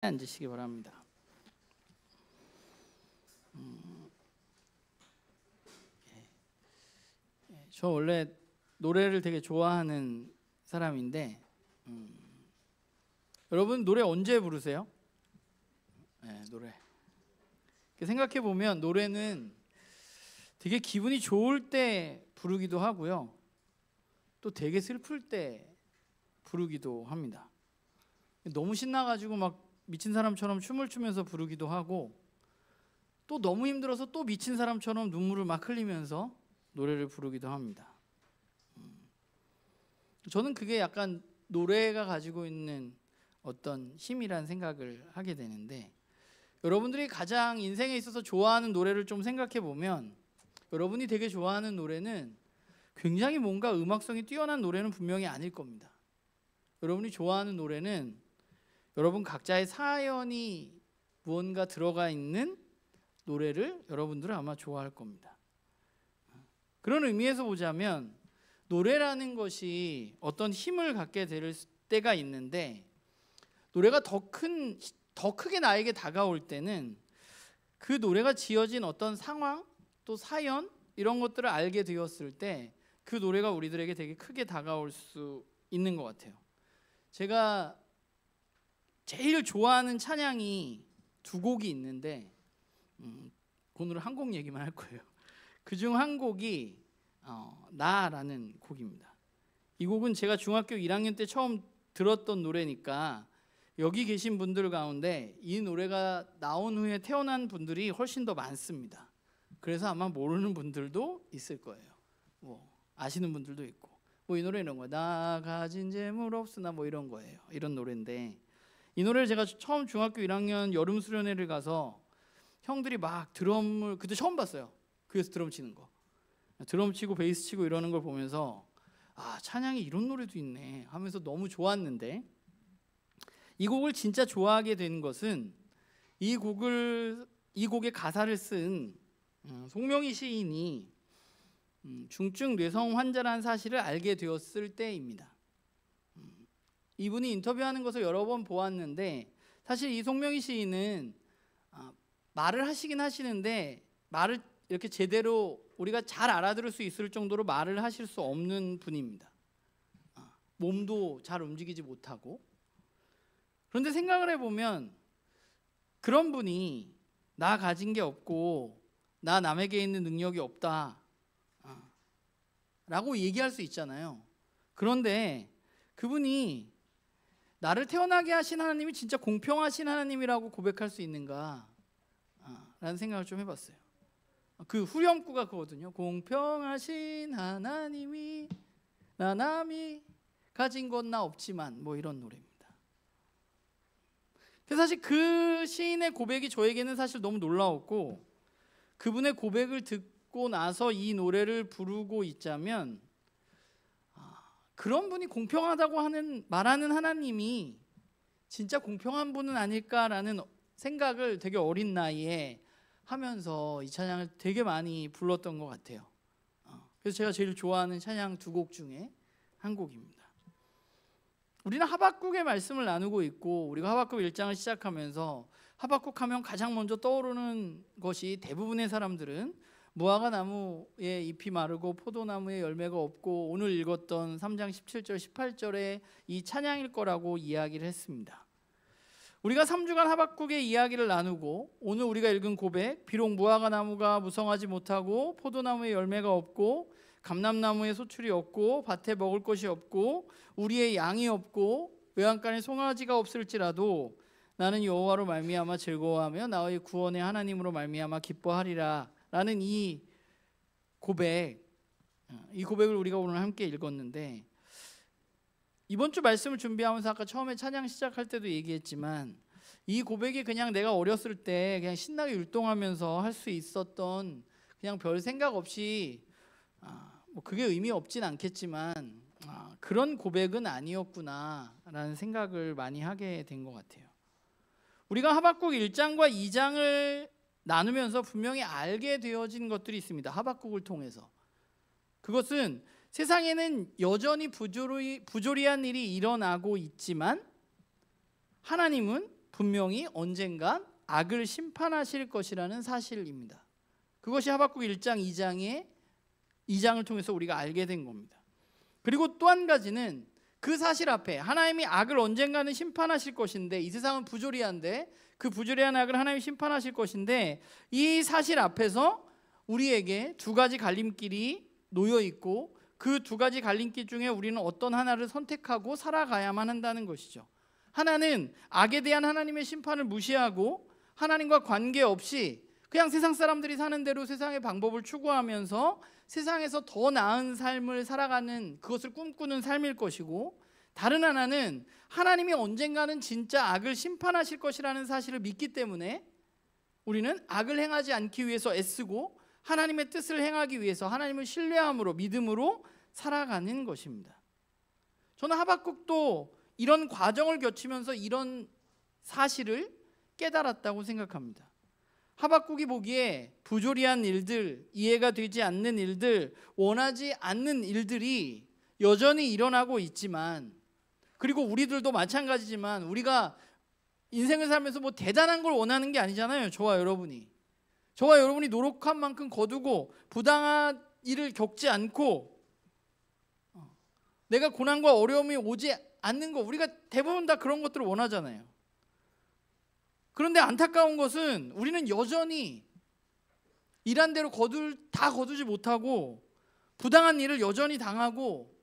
앉으시기 바랍니다. 저 원래 노래를 되게 좋아하는 사람인데 여러분 노래 언제 부르세요? 노래 생각해 보면 노래는 되게 기분이 좋을 때 부르기도 하고요, 또 되게 슬플 때 부르기도 합니다. 너무 신나가지고 막 미친 사람처럼 춤을 추면서 부르기도 하고, 또 너무 힘들어서 또 미친 사람처럼 눈물을 막 흘리면서 노래를 부르기도 합니다. 저는 그게 약간 노래가 가지고 있는 어떤 힘이란 생각을 하게 되는데, 여러분들이 가장 인생에 있어서 좋아하는 노래를 좀 생각해 보면 여러분이 되게 좋아하는 노래는 굉장히 뭔가 음악성이 뛰어난 노래는 분명히 아닐 겁니다. 여러분이 좋아하는 노래는 여러분 각자의 사연이 무언가 들어가 있는 노래를 여러분들은 아마 좋아할 겁니다. 그런 의미에서 보자면 노래라는 것이 어떤 힘을 갖게 될 때가 있는데, 노래가 더 크게 나에게 다가올 때는 그 노래가 지어진 어떤 상황 또 사연 이런 것들을 알게 되었을 때 그 노래가 우리들에게 되게 크게 다가올 수 있는 것 같아요. 제가 제일 좋아하는 찬양이 두 곡이 있는데 오늘은 한 곡 얘기만 할 거예요. 그중 한 곡이 나라는 곡입니다. 이 곡은 제가 중학교 1학년 때 처음 들었던 노래니까 여기 계신 분들 가운데 이 노래가 나온 후에 태어난 분들이 훨씬 더 많습니다. 그래서 아마 모르는 분들도 있을 거예요. 아시는 분들도 있고, 이 노래 이런 거예요. 나 가진 재물 없으나 이런 거예요. 이런 노래인데, 이 노래를 제가 처음 중학교 1학년 여름 수련회를 가서 형들이 막 드럼을 그때 처음 봤어요. 그래서 드럼 치는 거, 드럼 치고 베이스 치고 이러는 걸 보면서 찬양이 이런 노래도 있네 하면서 너무 좋았는데, 이 곡을 진짜 좋아하게 된 것은 이 곡의 가사를 쓴 송명희 시인이 중증 뇌성 환자라는 사실을 알게 되었을 때입니다. 이분이 인터뷰하는 것을 여러 번 보았는데, 사실 이 송명희 시인은 말을 하시긴 하시는데 말을 이렇게 제대로 우리가 잘 알아들을 수 있을 정도로 말을 하실 수 없는 분입니다. 몸도 잘 움직이지 못하고. 그런데 생각을 해보면 그런 분이 나 가진 게 없고 나 남에게 있는 능력이 없다 라고 얘기할 수 있잖아요. 그런데 그분이 나를 태어나게 하신 하나님이 진짜 공평하신 하나님이라고 고백할 수 있는가 라는 생각을 좀 해봤어요. 그 후렴구가 그거거든요. 공평하신 하나님이 나 남이 가진 건 나 없지만 이런 노래입니다. 그래서 사실 그 시인의 고백이 저에게는 사실 너무 놀라웠고, 그분의 고백을 듣고 나서 이 노래를 부르고 있자면 그런 분이 공평하다고 말하는 하나님이 진짜 공평한 분은 아닐까라는 생각을 되게 어린 나이에 하면서 이 찬양을 되게 많이 불렀던 것 같아요. 그래서 제가 제일 좋아하는 찬양 두 곡 중에 한 곡입니다. 우리는 하박국의 말씀을 나누고 있고, 우리가 하박국 1장을 시작하면서 하박국 하면 가장 먼저 떠오르는 것이 대부분의 사람들은 무화과 나무의 잎이 마르고 포도나무에 열매가 없고 오늘 읽었던 3장 17절 18절의 이 찬양일 거라고 이야기를 했습니다. 우리가 3주간 하박국의 이야기를 나누고 오늘 우리가 읽은 고백, 비록 무화과 나무가 무성하지 못하고 포도나무에 열매가 없고 감람나무에 소출이 없고 밭에 먹을 것이 없고 우리의 양이 없고 외양간에 송아지가 없을지라도 나는 여호와로 말미암아 즐거워하며 나의 구원의 하나님으로 말미암아 기뻐하리라 라는 이 고백을 우리가 오늘 함께 읽었는데, 이번 주 말씀을 준비하면서 아까 처음에 찬양 시작할 때도 얘기했지만 이 고백이 그냥 내가 어렸을 때 그냥 신나게 율동하면서 할 수 있었던 그냥 별 생각 없이 그게 의미 없진 않겠지만 그런 고백은 아니었구나라는 생각을 많이 하게 된 것 같아요. 우리가 하박국 1장과 2장을 나누면서 분명히 알게 되어진 것들이 있습니다. 하박국을 통해서. 그것은 세상에는 여전히 부조리한 일이 일어나고 있지만 하나님은 분명히 언젠간 악을 심판하실 것이라는 사실입니다. 그것이 하박국 1장 2장을 통해서 우리가 알게 된 겁니다. 그리고 또 한 가지는 그 사실 앞에 하나님이 악을 언젠가는 심판하실 것인데, 이 세상은 부조리한데 그 부조리한 악을 하나님이 심판하실 것인데, 이 사실 앞에서 우리에게 두 가지 갈림길이 놓여 있고 그 두 가지 갈림길 중에 우리는 어떤 하나를 선택하고 살아가야만 한다는 것이죠. 하나는 악에 대한 하나님의 심판을 무시하고 하나님과 관계없이 그냥 세상 사람들이 사는 대로 세상의 방법을 추구하면서 세상에서 더 나은 삶을 살아가는, 그것을 꿈꾸는 삶일 것이고, 다른 하나는 하나님이 언젠가는 진짜 악을 심판하실 것이라는 사실을 믿기 때문에 우리는 악을 행하지 않기 위해서 애쓰고 하나님의 뜻을 행하기 위해서 하나님을 신뢰함으로, 믿음으로 살아가는 것입니다. 저는 하박국도 이런 과정을 거치면서 이런 사실을 깨달았다고 생각합니다. 하박국이 보기에 부조리한 일들, 이해가 되지 않는 일들, 원하지 않는 일들이 여전히 일어나고 있지만, 그리고 우리들도 마찬가지지만 우리가 인생을 살면서 뭐 대단한 걸 원하는 게 아니잖아요. 저와 여러분이 노력한 만큼 거두고 부당한 일을 겪지 않고 내가 고난과 어려움이 오지 않는 거, 우리가 대부분 다 그런 것들을 원하잖아요. 그런데 안타까운 것은 우리는 여전히 일한 대로 다 거두지 못하고 부당한 일을 여전히 당하고,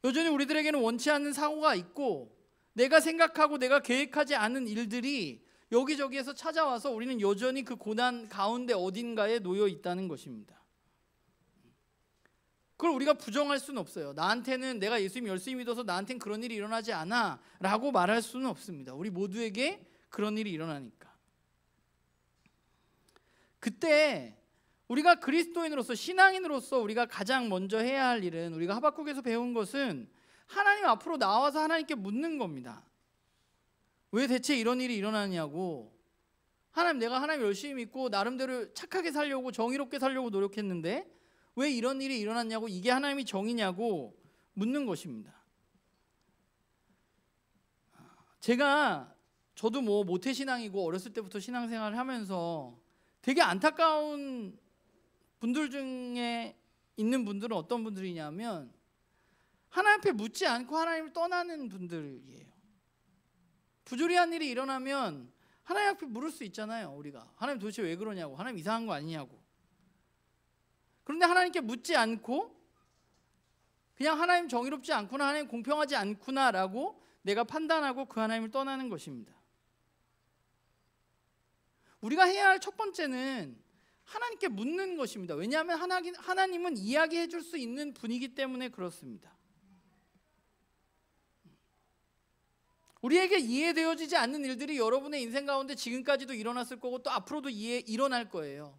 여전히 우리들에게는 원치 않는 사고가 있고, 내가 생각하고 내가 계획하지 않은 일들이 여기저기에서 찾아와서 우리는 여전히 그 고난 가운데 어딘가에 놓여 있다는 것입니다. 그걸 우리가 부정할 수는 없어요. 나한테는, 내가 예수님 열심히 믿어서 나한테는 그런 일이 일어나지 않아 라고 말할 수는 없습니다. 우리 모두에게 그런 일이 일어나니까. 그때 우리가 그리스도인으로서, 신앙인으로서 우리가 가장 먼저 해야 할 일은, 우리가 하박국에서 배운 것은 하나님 앞으로 나와서 하나님께 묻는 겁니다. 왜 대체 이런 일이 일어나냐고. 하나님, 내가 하나님 열심히 믿고 나름대로 착하게 살려고, 정의롭게 살려고 노력했는데 왜 이런 일이 일어났냐고, 이게 하나님이 정의냐고 묻는 것입니다. 저도 뭐 모태신앙이고 어렸을 때부터 신앙생활을 하면서 되게 안타까운 분들 중에 있는 분들은 어떤 분들이냐면, 하나님 앞에 묻지 않고 하나님을 떠나는 분들이에요. 부조리한 일이 일어나면 하나님 앞에 물을 수 있잖아요. 우리가 하나님 도대체 왜 그러냐고, 하나님 이상한 거 아니냐고. 그런데 하나님께 묻지 않고 그냥 하나님 정의롭지 않구나, 하나님 공평하지 않구나라고 내가 판단하고 그 하나님을 떠나는 것입니다. 우리가 해야 할 첫 번째는 하나님께 묻는 것입니다. 왜냐하면 하나님은 이야기해 줄 수 있는 분이기 때문에 그렇습니다. 우리에게 이해되어지지 않는 일들이 여러분의 인생 가운데 지금까지도 일어났을 거고 또 앞으로도 일어날 거예요.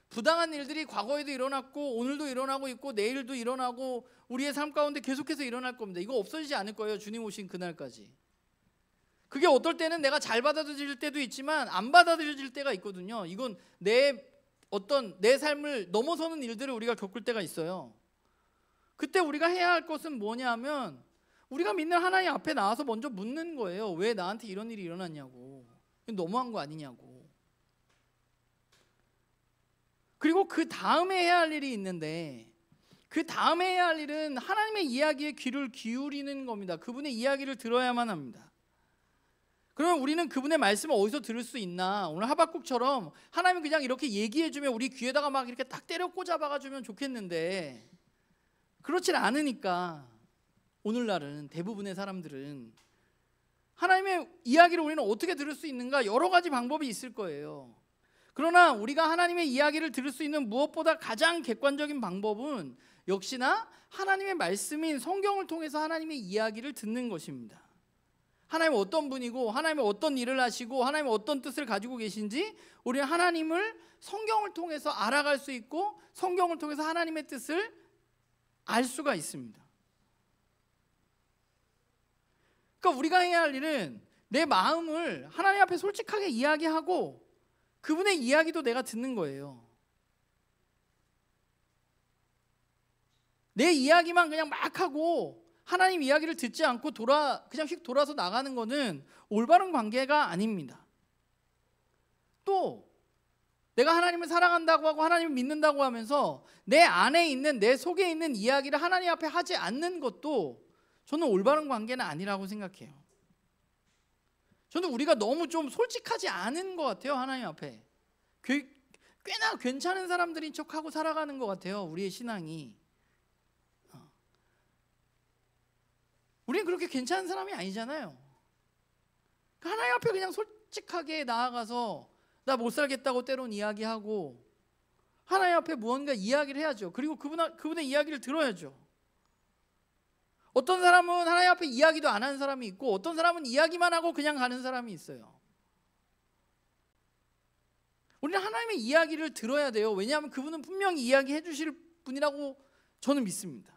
부당한 일들이 과거에도 일어났고 오늘도 일어나고 있고 내일도 일어나고 우리의 삶 가운데 계속해서 일어날 겁니다. 이거 없어지지 않을 거예요. 주님 오신 그날까지. 그게 어떨 때는 내가 잘 받아들일 때도 있지만 안 받아들여질 때가 있거든요. 이건 내 삶을 넘어서는 일들을 우리가 겪을 때가 있어요. 그때 우리가 해야 할 것은 뭐냐 하면, 우리가 믿는 하나님 앞에 나와서 먼저 묻는 거예요. 왜 나한테 이런 일이 일어났냐고, 너무한 거 아니냐고. 그리고 그 다음에 해야 할 일이 있는데, 그 다음에 해야 할 일은 하나님의 이야기에 귀를 기울이는 겁니다. 그분의 이야기를 들어야만 합니다. 그러면 우리는 그분의 말씀을 어디서 들을 수 있나? 오늘 하박국처럼 하나님이 그냥 이렇게 얘기해주면 우리 귀에다가 막 이렇게 딱 때려 꽂아 박아주면 좋겠는데, 그렇지 않으니까 오늘날은 대부분의 사람들은 하나님의 이야기를 우리는 어떻게 들을 수 있는가? 여러 가지 방법이 있을 거예요. 그러나 우리가 하나님의 이야기를 들을 수 있는 무엇보다 가장 객관적인 방법은 역시나 하나님의 말씀인 성경을 통해서 하나님의 이야기를 듣는 것입니다. 하나님은 어떤 분이고 하나님은 어떤 일을 하시고 하나님은 어떤 뜻을 가지고 계신지 우리는 하나님을 성경을 통해서 알아갈 수 있고 성경을 통해서 하나님의 뜻을 알 수가 있습니다. 그러니까 우리가 해야 할 일은 내 마음을 하나님 앞에 솔직하게 이야기하고 그분의 이야기도 내가 듣는 거예요. 내 이야기만 그냥 막 하고 하나님 이야기를 듣지 않고 그냥 휙 돌아서 나가는 거는 올바른 관계가 아닙니다. 또 내가 하나님을 사랑한다고 하고 하나님을 믿는다고 하면서 내 안에 있는, 내 속에 있는 이야기를 하나님 앞에 하지 않는 것도 저는 올바른 관계는 아니라고 생각해요. 저는 우리가 너무 좀 솔직하지 않은 것 같아요. 하나님 앞에 꽤나 괜찮은 사람들인 척하고 살아가는 것 같아요. 우리의 신앙이. 우리는 그렇게 괜찮은 사람이 아니잖아요. 하나님 앞에 그냥 솔직하게 나아가서 나 못 살겠다고 때론 이야기하고 하나님 앞에 무언가 이야기를 해야죠. 그리고 그분의 이야기를 들어야죠. 어떤 사람은 하나님 앞에 이야기도 안 하는 사람이 있고 어떤 사람은 이야기만 하고 그냥 가는 사람이 있어요. 우리는 하나님의 이야기를 들어야 돼요. 왜냐하면 그분은 분명히 이야기해 주실 분이라고 저는 믿습니다.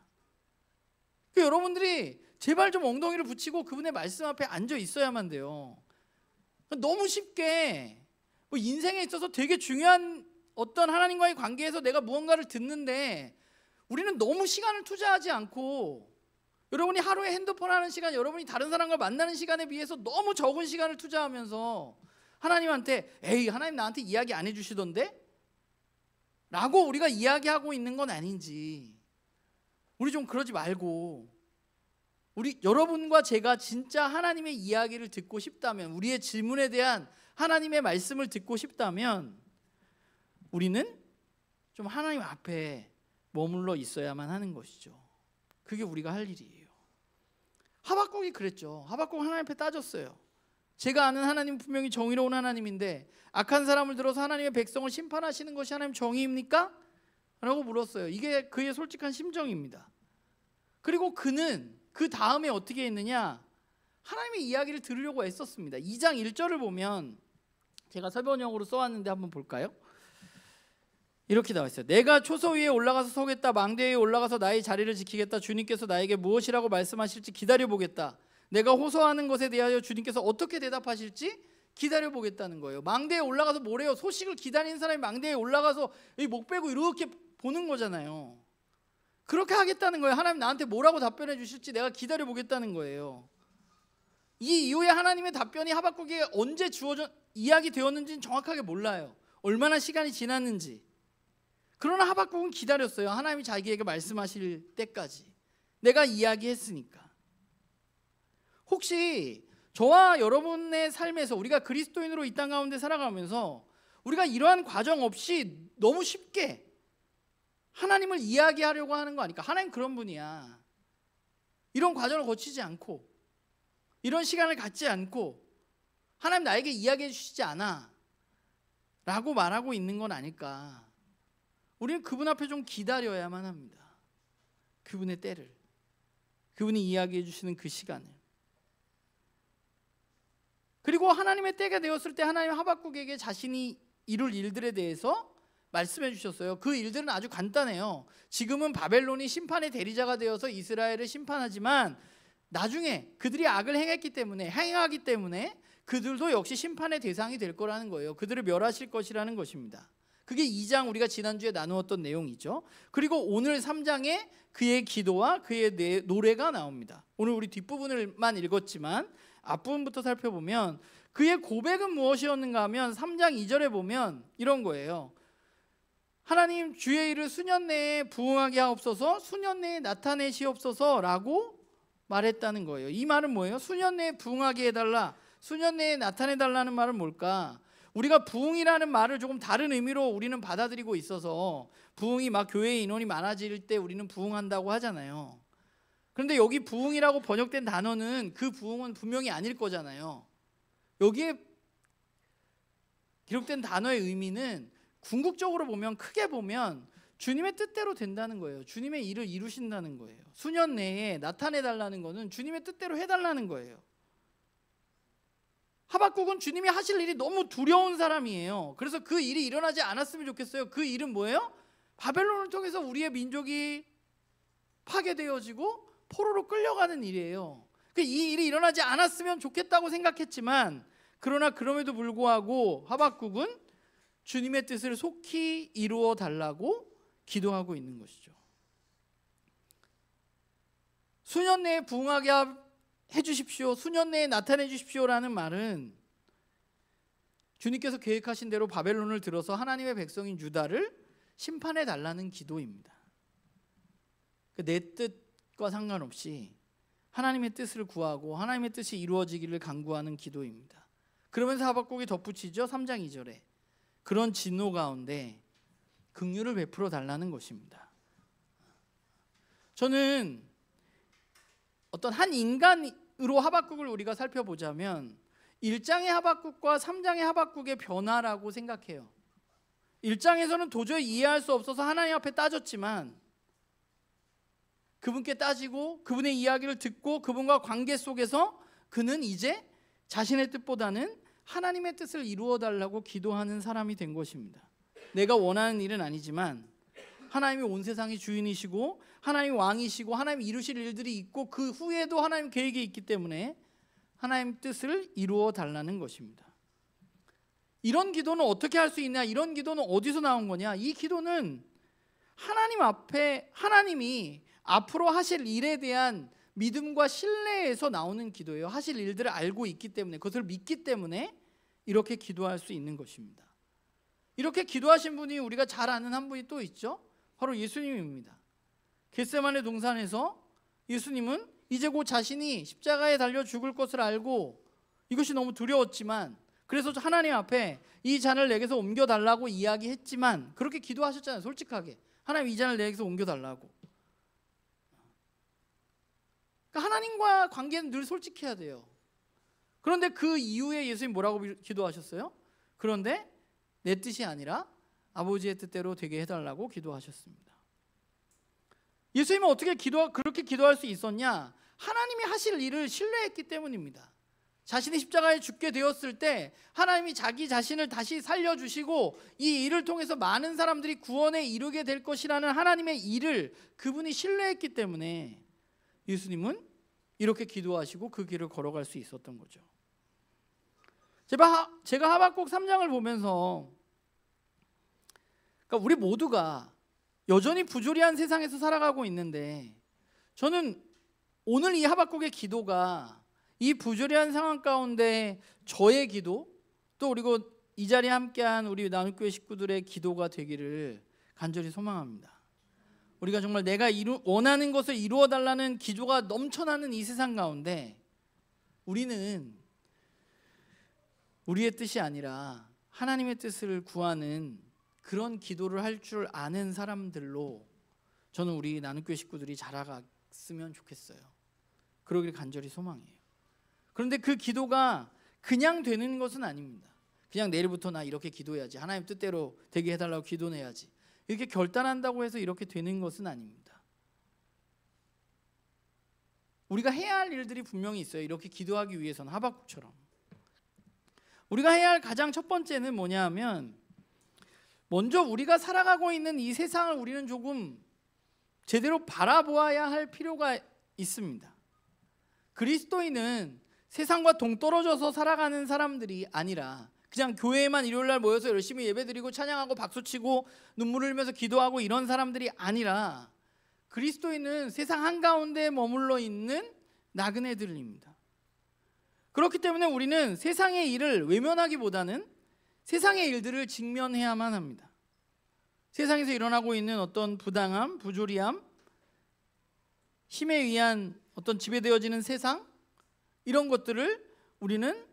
여러분들이 제발 좀 엉덩이를 붙이고 그분의 말씀 앞에 앉아 있어야만 돼요. 너무 쉽게 인생에 있어서 되게 중요한 어떤 하나님과의 관계에서 내가 무언가를 듣는데 우리는 너무 시간을 투자하지 않고, 여러분이 하루에 핸드폰 하는 시간, 여러분이 다른 사람과 만나는 시간에 비해서 너무 적은 시간을 투자하면서 하나님한테 에이 하나님 나한테 이야기 안 해주시던데? 라고 우리가 이야기하고 있는 건 아닌지, 우리 좀 그러지 말고 여러분과 제가 진짜 하나님의 이야기를 듣고 싶다면, 우리의 질문에 대한 하나님의 말씀을 듣고 싶다면 우리는 좀 하나님 앞에 머물러 있어야만 하는 것이죠. 그게 우리가 할 일이에요. 하박국이 그랬죠. 하박국 하나님 앞에 따졌어요. 제가 아는 하나님 분명히 정의로운 하나님인데 악한 사람을 들어서 하나님의 백성을 심판하시는 것이 하나님 정의입니까? 라고 물었어요. 이게 그의 솔직한 심정입니다. 그리고 그는 그 다음에 어떻게 했느냐, 하나님의 이야기를 들으려고 애썼습니다. 2장 1절을 보면, 제가 설번역으로 써왔는데 한번 볼까요? 이렇게 나와 있어요. 내가 초소 위에 올라가서 서겠다. 망대 위에 올라가서 나의 자리를 지키겠다. 주님께서 나에게 무엇이라고 말씀하실지 기다려보겠다. 내가 호소하는 것에 대하여 주님께서 어떻게 대답하실지 기다려보겠다는 거예요. 망대에 올라가서 뭐래요? 소식을 기다리는 사람이 망대에 올라가서 목 빼고 이렇게 보는 거잖아요. 그렇게 하겠다는 거예요. 하나님 나한테 뭐라고 답변해 주실지 내가 기다려보겠다는 거예요. 이 이후에 하나님의 답변이 하박국에게 언제 이야기되었는지는 정확하게 몰라요. 얼마나 시간이 지났는지. 그러나 하박국은 기다렸어요. 하나님이 자기에게 말씀하실 때까지. 내가 이야기했으니까. 혹시 저와 여러분의 삶에서 우리가 그리스도인으로 이 땅 가운데 살아가면서 우리가 이러한 과정 없이 너무 쉽게 하나님을 이야기하려고 하는 거 아닐까? 하나님 그런 분이야. 이런 과정을 거치지 않고 이런 시간을 갖지 않고 하나님 나에게 이야기해 주시지 않아 라고 말하고 있는 건 아닐까? 우리는 그분 앞에 좀 기다려야만 합니다. 그분의 때를, 그분이 이야기해 주시는 그 시간을. 그리고 하나님의 때가 되었을 때 하나님 하박국에게 자신이 이룰 일들에 대해서 말씀해 주셨어요. 그 일들은 아주 간단해요. 지금은 바벨론이 심판의 대리자가 되어서 이스라엘을 심판하지만 나중에 그들이 악을 행하기 때문에 그들도 역시 심판의 대상이 될 거라는 거예요. 그들을 멸하실 것이라는 것입니다. 그게 2장 우리가 지난주에 나누었던 내용이죠. 그리고 오늘 3장에 그의 기도와 그의 노래가 나옵니다. 오늘 우리 뒷부분을만 읽었지만 앞부분부터 살펴보면 그의 고백은 무엇이었는가 하면 3장 2절에 보면 이런 거예요. 하나님 주의 일을 수년 내에 부응하게 하옵소서, 수년 내에 나타내시옵소서라고 말했다는 거예요. 이 말은 뭐예요? 수년 내에 부응하게 해달라, 수년 내에 나타내달라는 말은 뭘까? 우리가 부응이라는 말을 조금 다른 의미로 우리는 받아들이고 있어서 부응이 막 교회 인원이 많아질 때 우리는 부응한다고 하잖아요. 그런데 여기 부응이라고 번역된 단어는 그 부응은 분명히 아닐 거잖아요. 여기에 기록된 단어의 의미는 궁극적으로 보면, 크게 보면 주님의 뜻대로 된다는 거예요. 주님의 일을 이루신다는 거예요. 수년 내에 나타내달라는 거는 주님의 뜻대로 해달라는 거예요. 하박국은 주님이 하실 일이 너무 두려운 사람이에요. 그래서 그 일이 일어나지 않았으면 좋겠어요. 그 일은 뭐예요? 바벨론을 통해서 우리의 민족이 파괴되어지고 포로로 끌려가는 일이에요. 이 일이 일어나지 않았으면 좋겠다고 생각했지만, 그러나 그럼에도 불구하고 하박국은 주님의 뜻을 속히 이루어 달라고 기도하고 있는 것이죠. 수년 내에 부흥하게 해주십시오, 수년 내에 나타내 주십시오라는 말은 주님께서 계획하신 대로 바벨론을 들어서 하나님의 백성인 유다를 심판해 달라는 기도입니다. 내 뜻과 상관없이 하나님의 뜻을 구하고 하나님의 뜻이 이루어지기를 간구하는 기도입니다. 그러면서 하박국이 덧붙이죠. 3장 2절에 그런 진노 가운데 긍휼을 베풀어 달라는 것입니다. 저는 어떤 한 인간으로 하박국을 우리가 살펴보자면 1장의 하박국과 3장의 하박국의 변화라고 생각해요. 1장에서는 도저히 이해할 수 없어서 하나님 앞에 따졌지만 그분께 따지고 그분의 이야기를 듣고 그분과 관계 속에서 그는 이제 자신의 뜻보다는 하나님의 뜻을 이루어 달라고 기도하는 사람이 된 것입니다. 내가 원하는 일은 아니지만 하나님이 온 세상의 주인이시고 하나님이 왕이시고 하나님이 이루실 일들이 있고 그 후에도 하나님 계획이 있기 때문에 하나님 뜻을 이루어 달라는 것입니다. 이런 기도는 어떻게 할 수 있냐? 이런 기도는 어디서 나온 거냐? 이 기도는 하나님 앞에 하나님이 앞으로 하실 일에 대한 믿음과 신뢰에서 나오는 기도예요. 하실 일들을 알고 있기 때문에, 그것을 믿기 때문에 이렇게 기도할 수 있는 것입니다. 이렇게 기도하신 분이 우리가 잘 아는 한 분이 또 있죠. 바로 예수님입니다. 겟세마네 동산에서 예수님은 이제 곧 자신이 십자가에 달려 죽을 것을 알고 이것이 너무 두려웠지만 그래서 하나님 앞에 이 잔을 내게서 옮겨달라고 이야기했지만 그렇게 기도하셨잖아요. 솔직하게 하나님 이 잔을 내게서 옮겨달라고. 그러니까 하나님과 관계는 늘 솔직해야 돼요. 그런데 그 이후에 예수님 뭐라고 기도하셨어요? 그런데 내 뜻이 아니라 아버지의 뜻대로 되게 해달라고 기도하셨습니다. 예수님은 어떻게 그렇게 기도할 수 있었냐? 하나님이 하실 일을 신뢰했기 때문입니다. 자신이 십자가에 죽게 되었을 때 하나님이 자기 자신을 다시 살려주시고 이 일을 통해서 많은 사람들이 구원에 이르게 될 것이라는 하나님의 일을 그분이 신뢰했기 때문에 예수님은 이렇게 기도하시고 그 길을 걸어갈 수 있었던 거죠. 제가 하박국 3장을 보면서 그러니까 우리 모두가 여전히 부조리한 세상에서 살아가고 있는데 저는 오늘 이 하박국의 기도가 이 부조리한 상황 가운데 저의 기도 또 그리고 이 자리에 함께한 우리 나눔교회 식구들의 기도가 되기를 간절히 소망합니다. 우리가 정말 내가 원하는 것을 이루어 달라는 기도가 넘쳐나는 이 세상 가운데 우리는 우리의 뜻이 아니라 하나님의 뜻을 구하는 그런 기도를 할 줄 아는 사람들로 저는 우리 나눔교회 식구들이 자라갔으면 좋겠어요. 그러길 간절히 소망해요. 그런데 그 기도가 그냥 되는 것은 아닙니다. 그냥 내일부터 나 이렇게 기도해야지, 하나님 뜻대로 되게 해달라고 기도해야지 이렇게 결단한다고 해서 이렇게 되는 것은 아닙니다. 우리가 해야 할 일들이 분명히 있어요. 이렇게 기도하기 위해서는 하박국처럼 우리가 해야 할 가장 첫 번째는 뭐냐 하면 먼저 우리가 살아가고 있는 이 세상을 우리는 조금 제대로 바라보아야 할 필요가 있습니다. 그리스도인은 세상과 동떨어져서 살아가는 사람들이 아니라 그냥 교회에만 일요일날 모여서 열심히 예배드리고 찬양하고 박수치고 눈물을 흘리면서 기도하고 이런 사람들이 아니라 그리스도인은 세상 한가운데 머물러 있는 나그네들입니다. 그렇기 때문에 우리는 세상의 일을 외면하기보다는 세상의 일들을 직면해야만 합니다. 세상에서 일어나고 있는 어떤 부당함, 부조리함, 힘에 의한 어떤 지배되어지는 세상 이런 것들을 우리는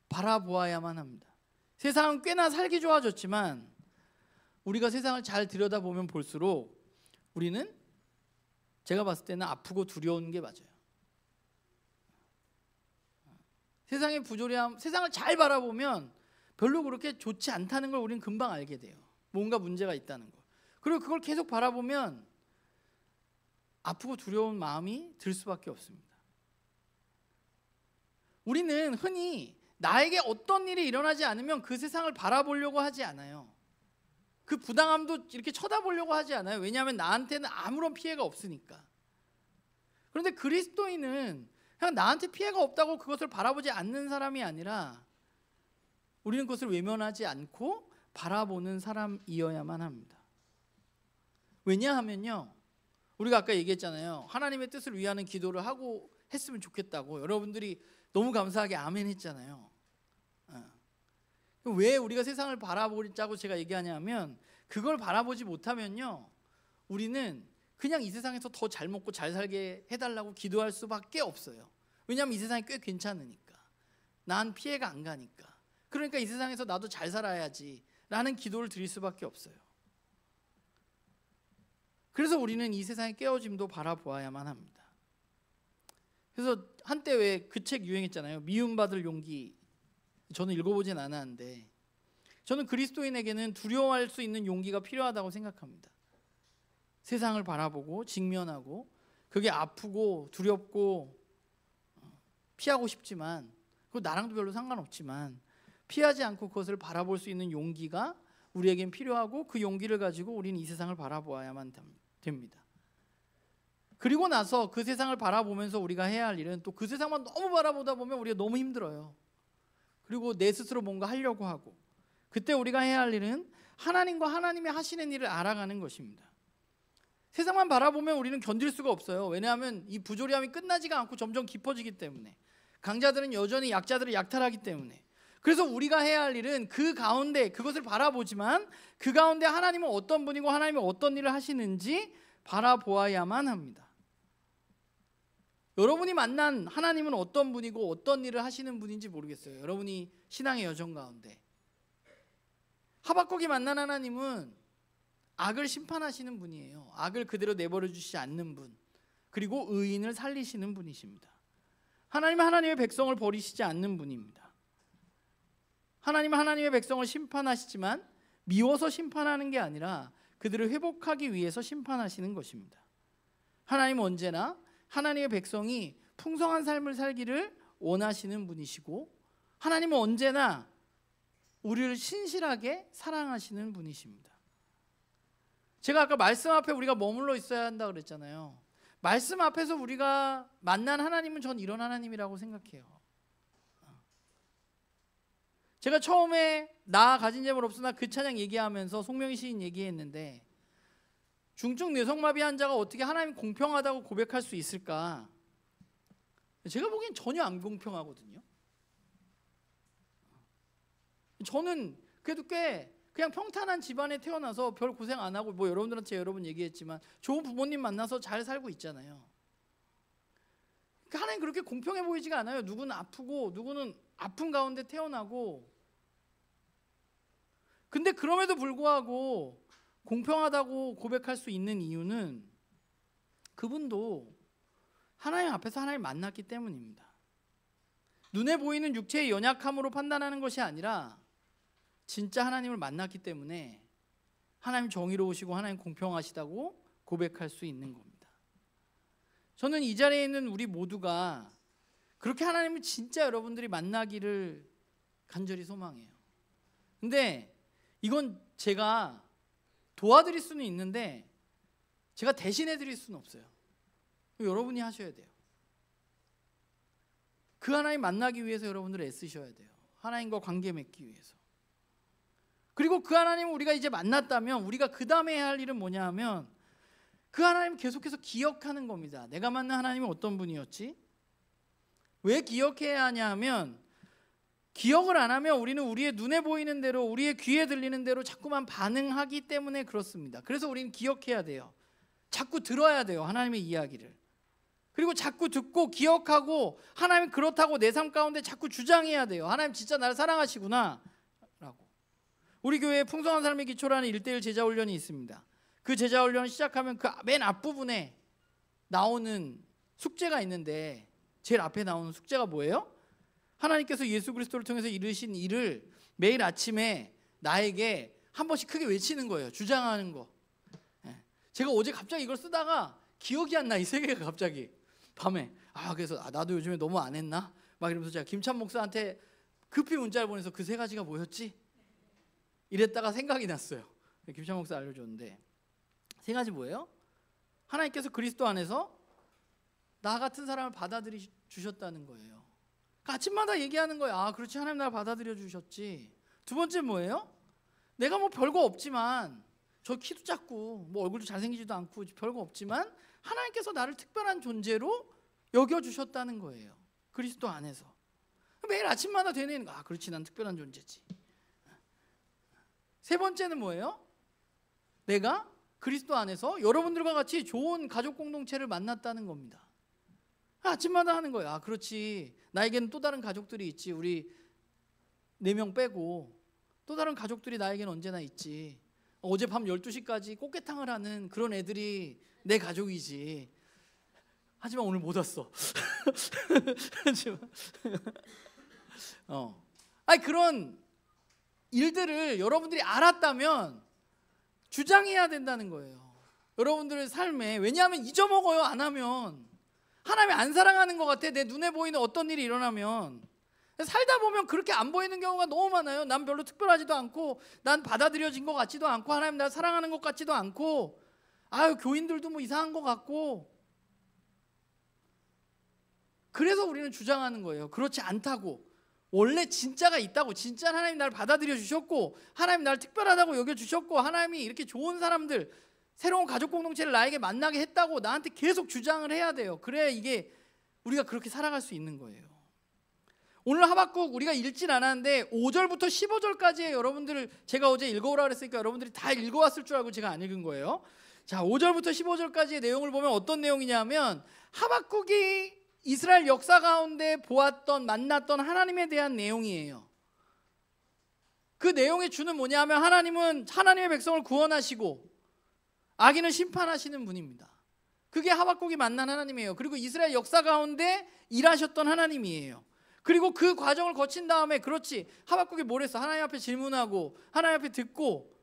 바라보아야만 합니다. 세상은 꽤나 살기 좋아졌지만 우리가 세상을 잘 들여다보면 볼수록 우리는 제가 봤을 때는 아프고 두려운 게 맞아요. 세상의 부조리함, 세상을 잘 바라보면 별로 그렇게 좋지 않다는 걸 우리는 금방 알게 돼요. 뭔가 문제가 있다는 거. 그리고 그걸 계속 바라보면 아프고 두려운 마음이 들 수밖에 없습니다. 우리는 흔히 나에게 어떤 일이 일어나지 않으면 그 세상을 바라보려고 하지 않아요. 그 부당함도 이렇게 쳐다보려고 하지 않아요. 왜냐하면 나한테는 아무런 피해가 없으니까. 그런데 그리스도인은 그냥 나한테 피해가 없다고 그것을 바라보지 않는 사람이 아니라 우리는 그것을 외면하지 않고 바라보는 사람이어야만 합니다. 왜냐하면요, 우리가 아까 얘기했잖아요. 하나님의 뜻을 위하는 기도를 하고 했으면 좋겠다고. 여러분들이 너무 감사하게 아멘 했잖아요. 왜 우리가 세상을 바라보자고 제가 얘기하냐면, 그걸 바라보지 못하면요, 우리는 그냥 이 세상에서 더 잘 먹고 잘 살게 해달라고 기도할 수밖에 없어요. 왜냐하면 이 세상이 꽤 괜찮으니까, 난 피해가 안 가니까. 그러니까 이 세상에서 나도 잘 살아야지 라는 기도를 드릴 수밖에 없어요. 그래서 우리는 이 세상의 깨어짐도 바라보아야만 합니다. 그래서 한때 왜 그 책 유행했잖아요. 미움받을 용기. 저는 읽어보진 않았는데, 저는 그리스도인에게는 두려워할 수 있는 용기가 필요하다고 생각합니다. 세상을 바라보고 직면하고, 그게 아프고 두렵고 피하고 싶지만, 그거 나랑도 별로 상관없지만 피하지 않고 그것을 바라볼 수 있는 용기가 우리에겐 필요하고, 그 용기를 가지고 우리는 이 세상을 바라보아야만 됩니다. 그리고 나서 그 세상을 바라보면서 우리가 해야 할 일은, 또 그 세상만 너무 바라보다 보면 우리가 너무 힘들어요. 그리고 내 스스로 뭔가 하려고 하고, 그때 우리가 해야 할 일은 하나님과 하나님이 하시는 일을 알아가는 것입니다. 세상만 바라보면 우리는 견딜 수가 없어요. 왜냐하면 이 부조리함이 끝나지가 않고 점점 깊어지기 때문에, 강자들은 여전히 약자들을 약탈하기 때문에. 그래서 우리가 해야 할 일은 그 가운데 그것을 바라보지만, 그 가운데 하나님은 어떤 분이고 하나님은 어떤 일을 하시는지 바라보아야만 합니다. 여러분이 만난 하나님은 어떤 분이고 어떤 일을 하시는 분인지 모르겠어요. 여러분이 신앙의 여정 가운데 하박국이 만난 하나님은 악을 심판하시는 분이에요. 악을 그대로 내버려 주시지 않는 분, 그리고 의인을 살리시는 분이십니다. 하나님은 하나님의 백성을 버리시지 않는 분입니다. 하나님은 하나님의 백성을 심판하시지만 미워서 심판하는 게 아니라 그들을 회복하기 위해서 심판하시는 것입니다. 하나님은 언제나 하나님의 백성이 풍성한 삶을 살기를 원하시는 분이시고, 하나님은 언제나 우리를 신실하게 사랑하시는 분이십니다. 제가 아까 말씀 앞에 우리가 머물러 있어야 한다 그랬잖아요. 말씀 앞에서 우리가 만난 하나님은 전 이런 하나님이라고 생각해요. 제가 처음에 나 가진 재물 없으나 그 찬양 얘기하면서 송명희 시인 얘기했는데, 중증 뇌성마비 환자가 어떻게 하나님 공평하다고 고백할 수 있을까? 제가 보기엔 전혀 안 공평하거든요. 저는 그래도 꽤 그냥 평탄한 집안에 태어나서 별 고생 안 하고, 뭐 여러분들한테 여러 번 얘기했지만 좋은 부모님 만나서 잘 살고 있잖아요. 그러니까 하나님 그렇게 공평해 보이지가 않아요. 누구는 아프고 누구는 아픈 가운데 태어나고. 근데 그럼에도 불구하고 공평하다고 고백할 수 있는 이유는 그분도 하나님 앞에서 하나님 만났기 때문입니다. 눈에 보이는 육체의 연약함으로 판단하는 것이 아니라 진짜 하나님을 만났기 때문에 하나님 정의로우시고 하나님 공평하시다고 고백할 수 있는 겁니다. 저는 이 자리에 있는 우리 모두가 그렇게 하나님을 진짜 여러분들이 만나기를 간절히 소망해요. 근데 이건 제가 도와드릴 수는 있는데 제가 대신해 드릴 수는 없어요. 여러분이 하셔야 돼요. 그 하나님 만나기 위해서 여러분들 애쓰셔야 돼요. 하나님과 관계 맺기 위해서. 그리고 그 하나님을 우리가 이제 만났다면 우리가 그 다음에 해야 할 일은 뭐냐 하면, 그 하나님을 계속해서 기억하는 겁니다. 내가 만난 하나님은 어떤 분이었지? 왜 기억해야 하냐 하면, 기억을 안 하면 우리는 우리의 눈에 보이는 대로, 우리의 귀에 들리는 대로 자꾸만 반응하기 때문에 그렇습니다. 그래서 우리는 기억해야 돼요. 자꾸 들어야 돼요, 하나님의 이야기를. 그리고 자꾸 듣고 기억하고, 하나님 그렇다고 내 삶 가운데 자꾸 주장해야 돼요. 하나님 진짜 나를 사랑하시구나 라고. 우리 교회에 풍성한 삶의 기초라는 1:1 제자훈련이 있습니다. 그 제자훈련을 시작하면 그 맨 앞부분에 나오는 숙제가 있는데, 제일 앞에 나오는 숙제가 뭐예요? 하나님께서 예수 그리스도를 통해서 이루신 일을 매일 아침에 나에게 한 번씩 크게 외치는 거예요. 주장하는 거. 제가 어제 갑자기 이걸 쓰다가 기억이 안 나, 이 세 개가 갑자기 밤에. 그래서 나도 요즘에 너무 안 했나? 막 이러면서 제가 김찬 목사한테 급히 문자를 보내서 그 세 가지가 뭐였지? 이랬다가 생각이 났어요. 김찬 목사 알려줬는데, 세 가지 뭐예요? 하나님께서 그리스도 안에서 나 같은 사람을 받아들여 주셨다는 거예요. 아침마다 얘기하는 거예요. 그렇지, 하나님 나를 받아들여 주셨지. 두 번째 뭐예요? 내가 뭐 별거 없지만 저 키도 작고 뭐 얼굴도 잘생기지도 않고 별거 없지만 하나님께서 나를 특별한 존재로 여겨주셨다는 거예요. 그리스도 안에서. 매일 아침마다 되뇌는 거. 그렇지, 난 특별한 존재지. 세 번째는 뭐예요? 내가 그리스도 안에서 여러분들과 같이 좋은 가족 공동체를 만났다는 겁니다. 아침마다 하는 거예요. 그렇지, 나에게는 또 다른 가족들이 있지. 우리 4명 빼고 또 다른 가족들이 나에게는 언제나 있지. 어젯밤 12시까지 꽃게탕을 하는 그런 애들이 내 가족이지. 하지만 오늘 못 왔어. 그런 일들을 여러분들이 알았다면 주장해야 된다는 거예요. 여러분들의 삶에. 왜냐하면 잊어먹어요. 안 하면. 하나님이 안 사랑하는 것 같아. 내 눈에 보이는 어떤 일이 일어나면. 살다 보면 그렇게 안 보이는 경우가 너무 많아요. 난 별로 특별하지도 않고, 난 받아들여진 것 같지도 않고, 하나님 날 사랑하는 것 같지도 않고, 교인들도 뭐 이상한 것 같고. 그래서 우리는 주장하는 거예요. 그렇지 않다고. 원래 진짜가 있다고. 진짜 하나님 나를 받아들여 주셨고, 하나님 나를 특별하다고 여겨 주셨고, 하나님이 이렇게 좋은 사람들, 새로운 가족 공동체를 나에게 만나게 했다고 나한테 계속 주장을 해야 돼요. 그래야 이게 우리가 그렇게 살아갈 수 있는 거예요. 오늘 하박국 우리가 읽진 않았는데 5절부터 15절까지의 여러분들을 제가 어제 읽어오라 그랬으니까 여러분들이 다 읽어왔을 줄 알고 제가 안 읽은 거예요. 자, 5절부터 15절까지의 내용을 보면 어떤 내용이냐면, 하박국이 이스라엘 역사 가운데 보았던, 만났던 하나님에 대한 내용이에요. 그 내용의 주는 뭐냐면, 하나님은 하나님의 백성을 구원하시고 악인을 심판하시는 분입니다. 그게 하박국이 만난 하나님이에요. 그리고 이스라엘 역사 가운데 일하셨던 하나님이에요. 그리고 그 과정을 거친 다음에, 그렇지, 하박국이 뭘 했어? 하나님 앞에 질문하고 하나님 앞에 듣고,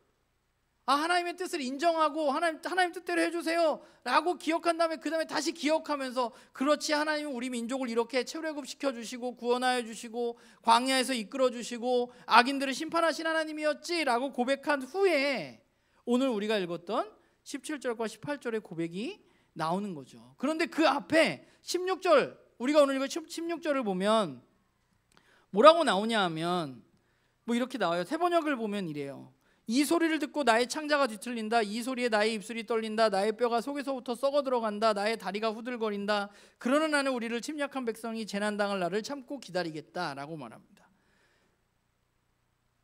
하나님의 뜻을 인정하고 하나님 뜻대로 해주세요 라고 기억한 다음에, 그 다음에 다시 기억하면서, 그렇지, 하나님은 우리 민족을 이렇게 출애굽시켜 주시고 구원하여 주시고 광야에서 이끌어 주시고 악인들을 심판하신 하나님이었지 라고 고백한 후에 오늘 우리가 읽었던 17절과 18절의 고백이 나오는 거죠. 그런데 그 앞에 16절, 우리가 오늘 읽은 16절을 보면 뭐라고 나오냐 하면, 뭐 이렇게 나와요. 새 번역을 보면 이래요. 이 소리를 듣고 나의 창자가 뒤틀린다. 이 소리에 나의 입술이 떨린다. 나의 뼈가 속에서부터 썩어 들어간다. 나의 다리가 후들거린다. 그러나 나는 우리를 침략한 백성이 재난당할 날을 참고 기다리겠다 라고 말합니다.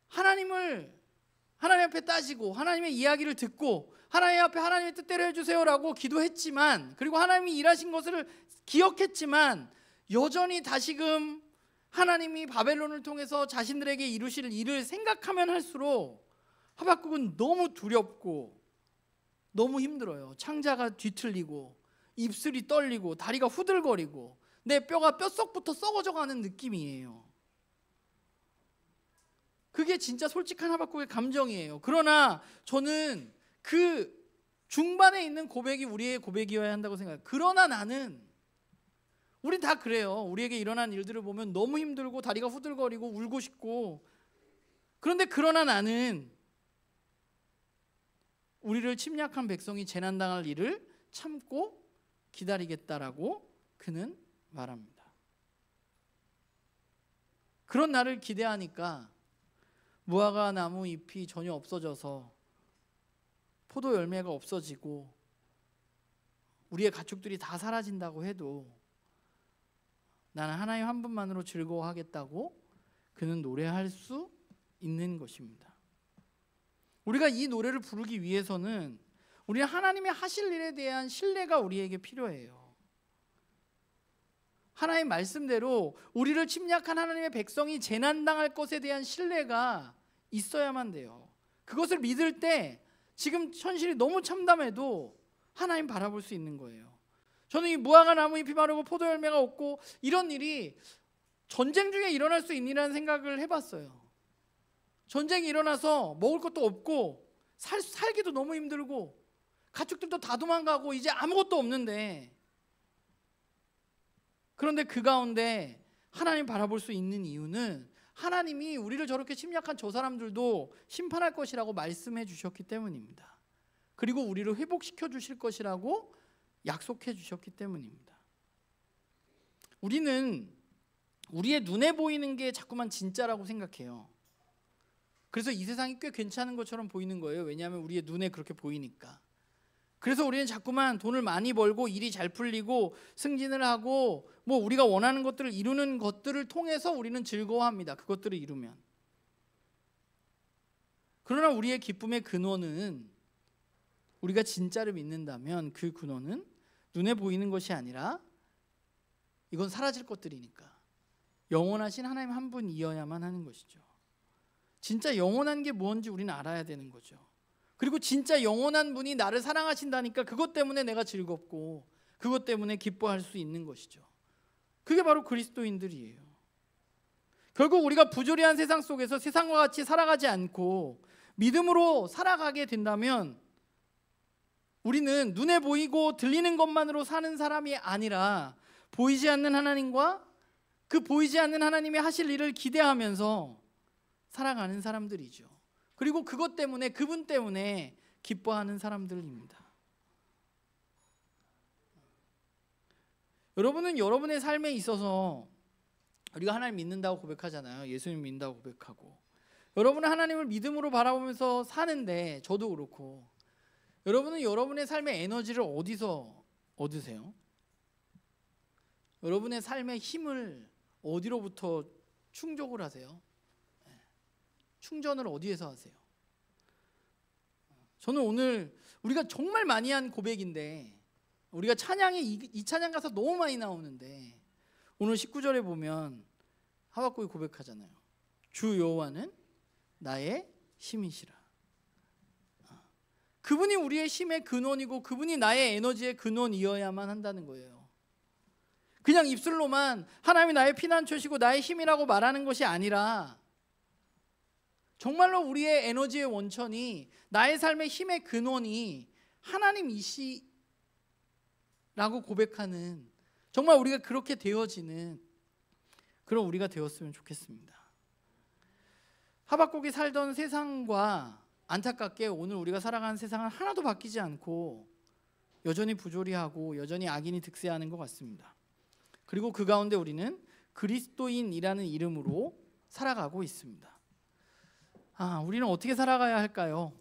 하나님 앞에 따지고 하나님의 이야기를 듣고 하나님 앞에 하나님의 뜻대로 해주세요 라고 기도했지만, 그리고 하나님이 일하신 것을 기억했지만, 여전히 다시금 하나님이 바벨론을 통해서 자신들에게 이루실 일을 생각하면 할수록 하박국은 너무 두렵고 너무 힘들어요. 창자가 뒤틀리고 입술이 떨리고 다리가 후들거리고 내 뼈가 뼛속부터 썩어져 가는 느낌이에요. 그게 진짜 솔직한 하박국의 감정이에요. 그러나 저는 그 중반에 있는 고백이 우리의 고백이어야 한다고 생각해요. 그러나 나는, 우린 다 그래요. 우리에게 일어난 일들을 보면 너무 힘들고 다리가 후들거리고 울고 싶고, 그런데 그러나 나는 우리를 침략한 백성이 재난당할 일을 참고 기다리겠다라고 그는 말합니다. 그런 나를 기대하니까 무화과 나무 잎이 전혀 없어져서 포도 열매가 없어지고 우리의 가축들이 다 사라진다고 해도 나는 하나님 한 분만으로 즐거워하겠다고 그는 노래할 수 있는 것입니다. 우리가 이 노래를 부르기 위해서는 우리는 하나님의 하실 일에 대한 신뢰가 우리에게 필요해요. 하나님 말씀대로 우리를 침략한 하나님의 백성이 재난당할 것에 대한 신뢰가 있어야만 돼요. 그것을 믿을 때 지금 현실이 너무 참담해도 하나님 바라볼 수 있는 거예요. 저는 이 무화과 나무 잎이 마르고 포도 열매가 없고 이런 일이 전쟁 중에 일어날 수 있니라는 생각을 해봤어요. 전쟁이 일어나서 먹을 것도 없고 살기도 너무 힘들고 가축들도 다 도망가고 이제 아무것도 없는데, 그런데 그 가운데 하나님 바라볼 수 있는 이유는 하나님이 우리를 저렇게 침략한 저 사람들도 심판할 것이라고 말씀해 주셨기 때문입니다. 그리고 우리를 회복시켜 주실 것이라고 약속해 주셨기 때문입니다. 우리는 우리의 눈에 보이는 게 자꾸만 진짜라고 생각해요. 그래서 이 세상이 꽤 괜찮은 것처럼 보이는 거예요. 왜냐하면 우리의 눈에 그렇게 보이니까. 그래서 우리는 자꾸만 돈을 많이 벌고 일이 잘 풀리고 승진을 하고 뭐 우리가 원하는 것들을 이루는 것들을 통해서 우리는 즐거워합니다. 그것들을 이루면. 그러나 우리의 기쁨의 근원은, 우리가 진짜를 믿는다면 그 근원은 눈에 보이는 것이 아니라 이건 사라질 것들이니까 영원하신 하나님 한 분이어야만 하는 것이죠. 진짜 영원한 게 뭔지 우리는 알아야 되는 거죠. 그리고 진짜 영원한 분이 나를 사랑하신다니까 그것 때문에 내가 즐겁고 그것 때문에 기뻐할 수 있는 것이죠. 그게 바로 그리스도인들이에요. 결국 우리가 부조리한 세상 속에서 세상과 같이 살아가지 않고 믿음으로 살아가게 된다면 우리는 눈에 보이고 들리는 것만으로 사는 사람이 아니라 보이지 않는 하나님과 그 보이지 않는 하나님이 하실 일을 기대하면서 살아가는 사람들이죠. 그리고 그것 때문에, 그분 때문에 기뻐하는 사람들입니다. 여러분은 여러분의 삶에 있어서 우리가 하나님 믿는다고 고백하잖아요. 예수님 믿는다고 고백하고. 여러분은 하나님을 믿음으로 바라보면서 사는데, 저도 그렇고, 여러분은 여러분의 삶의 에너지를 어디서 얻으세요? 여러분의 삶의 힘을 어디로부터 충족을 하세요? 충전을 어디에서 하세요? 저는 오늘 우리가 정말 많이 한 고백인데, 우리가 찬양에 이 찬양 가사 너무 많이 나오는데, 오늘 19절에 보면 하박국이 고백하잖아요. 주 여호와는 나의 힘이시라. 그분이 우리의 힘의 근원이고 그분이 나의 에너지의 근원이어야만 한다는 거예요. 그냥 입술로만 하나님이 나의 피난처시고 나의 힘이라고 말하는 것이 아니라 정말로 우리의 에너지의 원천이, 나의 삶의 힘의 근원이 하나님이시라고 고백하는, 정말 우리가 그렇게 되어지는 그런 우리가 되었으면 좋겠습니다. 하박국이 살던 세상과 안타깝게 오늘 우리가 살아가는 세상은 하나도 바뀌지 않고 여전히 부조리하고 여전히 악인이 득세하는 것 같습니다. 그리고 그 가운데 우리는 그리스도인이라는 이름으로 살아가고 있습니다. 우리는 어떻게 살아가야 할까요?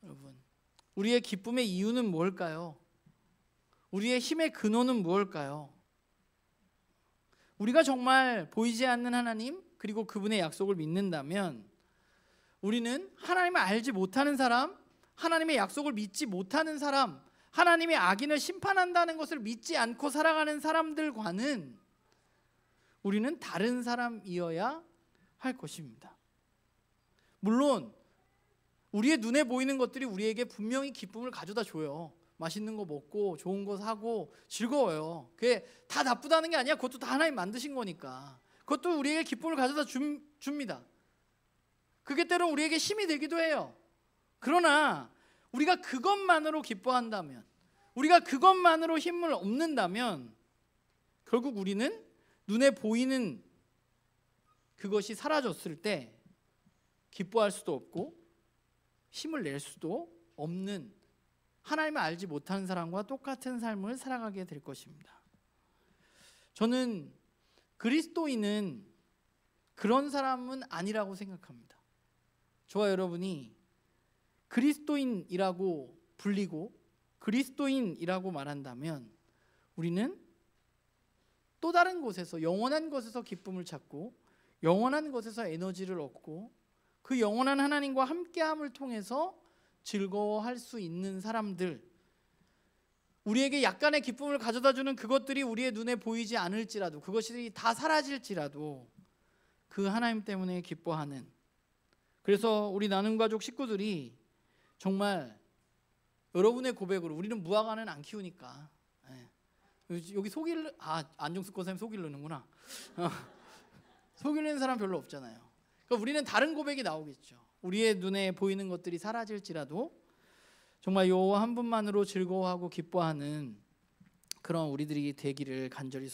여러분, 우리의 기쁨의 이유는 뭘까요? 우리의 힘의 근원은 무엇일까요? 우리가 정말 보이지 않는 하나님 그리고 그분의 약속을 믿는다면 우리는 하나님을 알지 못하는 사람, 하나님의 약속을 믿지 못하는 사람, 하나님의 악인을 심판한다는 것을 믿지 않고 살아가는 사람들과는 우리는 다른 사람이어야 할 것입니다. 물론 우리의 눈에 보이는 것들이 우리에게 분명히 기쁨을 가져다 줘요. 맛있는 거 먹고 좋은 거 사고 즐거워요. 그게 다 나쁘다는 게 아니야. 그것도 다 하나님 만드신 거니까. 그것도 우리에게 기쁨을 가져다 줍니다. 그게 때론 우리에게 힘이 되기도 해요. 그러나 우리가 그것만으로 기뻐한다면, 우리가 그것만으로 힘을 얻는다면 결국 우리는 눈에 보이는 그것이 사라졌을 때 기뻐할 수도 없고 힘을 낼 수도 없는, 하나님을 알지 못하는 사람과 똑같은 삶을 살아가게 될 것입니다. 저는 그리스도인은 그런 사람은 아니라고 생각합니다. 저와 여러분이 그리스도인이라고 불리고 그리스도인이라고 말한다면 우리는 또 다른 곳에서, 영원한 곳에서 기쁨을 찾고 영원한 곳에서 에너지를 얻고 그 영원한 하나님과 함께함을 통해서 즐거워할 수 있는 사람들, 우리에게 약간의 기쁨을 가져다주는 그것들이 우리의 눈에 보이지 않을지라도, 그것이 다 사라질지라도 그 하나님 때문에 기뻐하는, 그래서 우리 나눔가족 식구들이 정말 여러분의 고백으로, 우리는 무화과는 안 키우니까, 여기 안종수 권사님 속 이르는구나. 속 이르는 사람 별로 없잖아요. 그러니까 우리는 다른 고백이 나오겠죠. 우리의 눈에 보이는 것들이 사라질지라도 정말 여호와 한 분만으로 즐거워하고 기뻐하는 그런 우리들이 되기를 간절히